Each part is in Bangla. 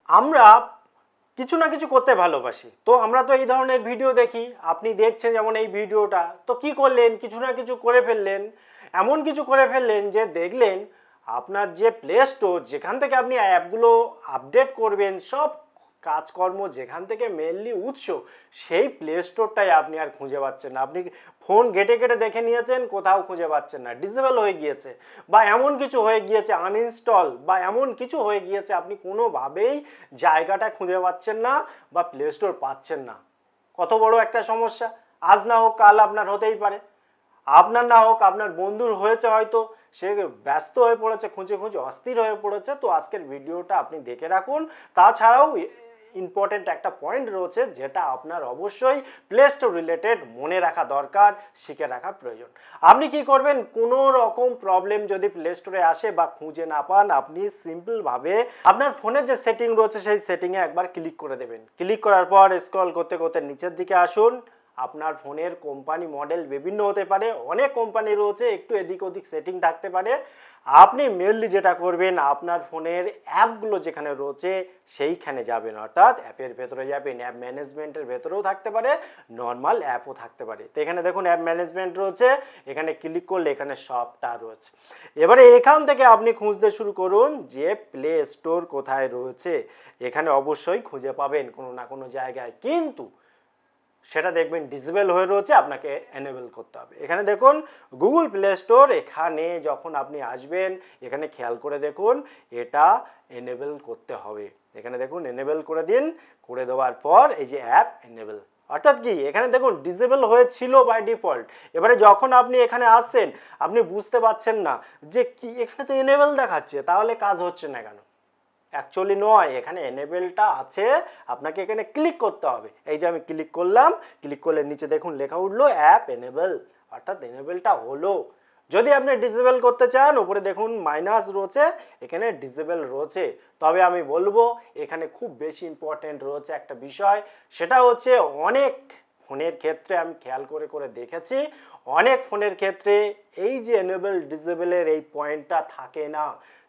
আমরা কিছু না কিছু করতে ভালোবাসি, তো আমরা তো এই ধরনের ভিডিও দেখি। আপনি দেখছেন যেমন এই ভিডিওটা, তো কি করলেন, কিছু না কিছু করে ফেললেন। এমন কিছু করে ফেললেন যে দেখলেন আপনার যে প্লে স্টোর, যেখান থেকে আপনি অ্যাপগুলো আপডেট করবেন, সব কাজকর্ম যেখান থেকে মেনলি উৎস, সেই প্লে স্টোরটাই আপনি আর খুঁজে পাচ্ছেন না। আপনি ফোন ঘেটে ঘেটে দেখে নিয়েছেন, কোথাও খুঁজে পাচ্ছেন না, ডিসেবল হয়ে গিয়েছে বা এমন কিছু হয়ে গিয়েছে, আনইনস্টল বা এমন কিছু হয়ে গিয়েছে, আপনি কোনোভাবেই জায়গাটা খুঁজে পাচ্ছেন না বা প্লে স্টোর পাচ্ছেন না। কত বড় একটা সমস্যা! আজ না হোক কাল আপনার হতেই পারে, আপনার না হোক আপনার বন্ধুর হয়েছে, হয়তো সে ব্যস্ত হয়ে পড়েছে, খুঁজে খুঁজে অস্থির হয়ে পড়েছে। তো আজকের ভিডিওটা আপনি দেখে রাখুন। তাছাড়াও ইম্পর্টেন্ট একটা পয়েন্ট রয়েছে যেটা আপনার অবশ্যই প্লে স্টোর রিলেটেড মনে রাখা দরকার, শিখে রাখা প্রয়োজন। আপনি কি করবেন, কোনো রকম প্রবলেম যদি প্লে স্টোরে আসে বা খুঁজে না পান, আপনি সিম্পলভাবে আপনার ফোনের যে সেটিং রয়েছে সেই সেটিংয়ে একবার ক্লিক করে দেবেন। ক্লিক করার পর স্ক্রল করতে করতে নিচের দিকে আসুন। আপনার ফোনের কোম্পানি মডেল বিভিন্ন হতে পারে, অনেক কোম্পানি রয়েছে, একটু এদিক ওদিক সেটিং থাকতে পারে। আপনি মেনলি যেটা করবেন, আপনার ফোনের অ্যাপগুলো যেখানে রয়েছে সেইখানে যাবেন, অর্থাৎ অ্যাপের ভেতরে যাবেন। অ্যাপ ম্যানেজমেন্টের ভেতরেও থাকতে পারে, নর্মাল অ্যাপও থাকতে পারে। তো এখানে দেখুন অ্যাপ ম্যানেজমেন্ট রয়েছে, এখানে ক্লিক করলে এখানে সবটা রয়েছে। এবারে এখান থেকে আপনি খুঁজতে শুরু করুন যে প্লে স্টোর কোথায় রয়েছে। এখানে অবশ্যই খুঁজে পাবেন কোনো না কোনো জায়গায়, কিন্তু সেটা দেখবেন ডিসেবল হয়ে রয়েছে, আপনাকে এনেবল করতে হবে। এখানে দেখুন গুগল প্লে স্টোর, এখানে যখন আপনি আসবেন এখানে খেয়াল করে দেখুন এটা এনেবল করতে হবে। এখানে দেখুন এনেবল করে দিন, করে দেওয়ার পর এই যে অ্যাপ এনেবল, অর্থাৎ কি এখানে দেখুন ডিসেবল হয়েছিল বাই ডিফল্ট। এবারে যখন আপনি এখানে আসছেন আপনি বুঝতে পারছেন না যে কি এখানে তো এনেবল দেখাচ্ছে, তাহলে কাজ হচ্ছে না কেন? অ্যাকচুয়ালি নয়, এখানে এনেবেলটা আছে, আপনাকে এখানে ক্লিক করতে হবে। এই যে আমি ক্লিক করলাম, ক্লিক করলে নিচে দেখুন লেখা উঠলো অ্যাপ এনেবল, অর্থাৎ এনেবেলটা হলো। যদি আপনি ডিসেবল করতে চান, উপরে দেখুন মাইনাস রয়েছে, এখানে ডিসেবল রয়েছে। তবে আমি বলবো এখানে খুব বেশি ইম্পর্টেন্ট রয়েছে একটা বিষয়, সেটা হচ্ছে অনেক ফোনের ক্ষেত্রে আমি খেয়াল করে করে দেখেছি, অনেক ফোনের ক্ষেত্রে এই যে এনেবল ডিসেবলের এই পয়েন্টটা থাকে না,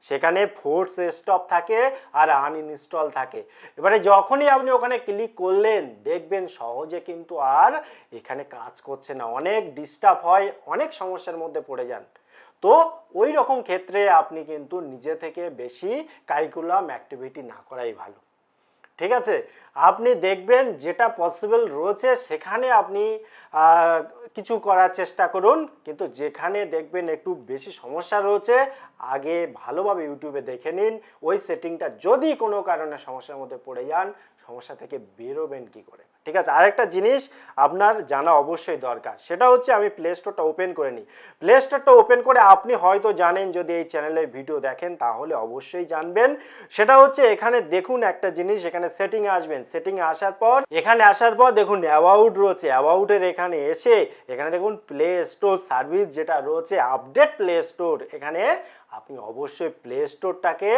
সেখানে ফোর্স স্টপ থাকে আর আনইনস্টল থাকে। এবারে যখনই আপনি ওখানে ক্লিক করলেন দেখবেন সহজে কিন্তু আর এখানে কাজ করছে না, অনেক ডিস্টার্ব হয়, অনেক সমস্যার মধ্যে পড়ে যান। তো ওই রকম ক্ষেত্রে আপনি কিন্তু নিজে থেকে বেশি কারিকুলাম অ্যাক্টিভিটি না করাই ভালো। ঠিক আছে, আপনি দেখবেন যেটা পসিবল রয়েছে সেখানে আপনি কিছু করার চেষ্টা করুন, কিন্তু যেখানে দেখবেন একটু বেশি সমস্যা রয়েছে আগে ভালোভাবে ইউটিউবে দেখে নিন ওই সেটিংটা, যদি কোনো কারণে সমস্যার মধ্যে পড়ে যান সমস্যা থেকে বেরোবেন কি করে। ঠিক আছে, আরেকটা জিনিস আপনার জানা অবশ্যই দরকার, সেটা হচ্ছে আমি প্লে স্টোরটা ওপেন করে নিই। প্লে স্টোরটা ওপেন করে আপনি হয়তো জানেন, যদি এই চ্যানেলের ভিডিও দেখেন তাহলে অবশ্যই জানবেন, সেটা হচ্ছে এখানে দেখুন একটা জিনিস, এখানে সেটিংয়ে আসবেন। সেটিংয়ে আসার পর এখানে আসার পর দেখুন অ্যাবাউট রয়েছে, অ্যাবাউটের এখানে এসে এখানে দেখুন প্লে স্টোর সার্ভিস যেটা রয়েছে আপডেট প্লে স্টোর, এখানে আপনি অবশ্যই প্লে স্টোরটাকে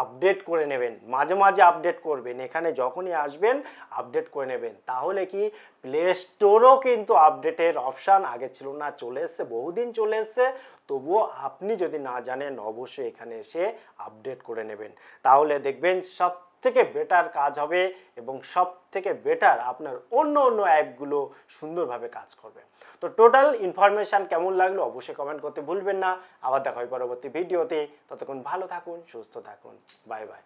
আপডেট করে নেবেন, মাঝে মাঝে আপডেট করবেন। এখানে যখনই আসবেন আপডেট করে নেবেন, তাহলে কি প্লে স্টোরও কিন্তু আপডেটের অপশান আগে ছিল না, চলে এসছে, বহুদিন চলে এসছে। তবুও আপনি যদি না জানেন অবশ্যই এখানে এসে আপডেট করে নেবেন, তাহলে দেখবেন সব থেকে বেটার কাজ হবে এবং সব থেকে বেটার আপনার অন্য অন্য অ্যাপগুলো সুন্দরভাবে কাজ করবে। তো টোটাল ইনফরমেশান কেমন লাগলো অবশ্যই কমেন্ট করতে ভুলবেন না। আবার দেখা হয় পরবর্তী ভিডিওতে, ততক্ষণ ভালো থাকুন, সুস্থ থাকুন, বাই বাই।